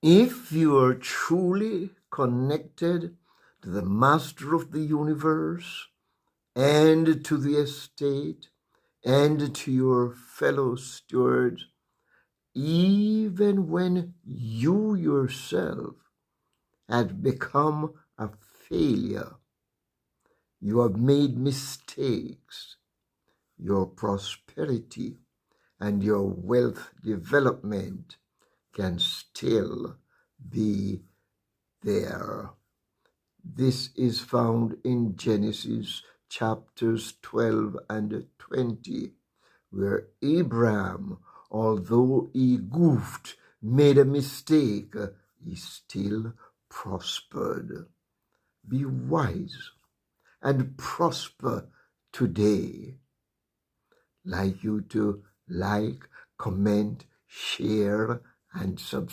If you are truly connected to the Master of the universe and to the estate and to your fellow stewards, even when you yourself had become a failure, you have made mistakes, your prosperity and your wealth development can still be there. This is found in Genesis chapters 12 and 20, where Abraham, although he goofed, made a mistake, he still prospered. Be wise and prosper today. Like you to like, comment, share, and subscribe.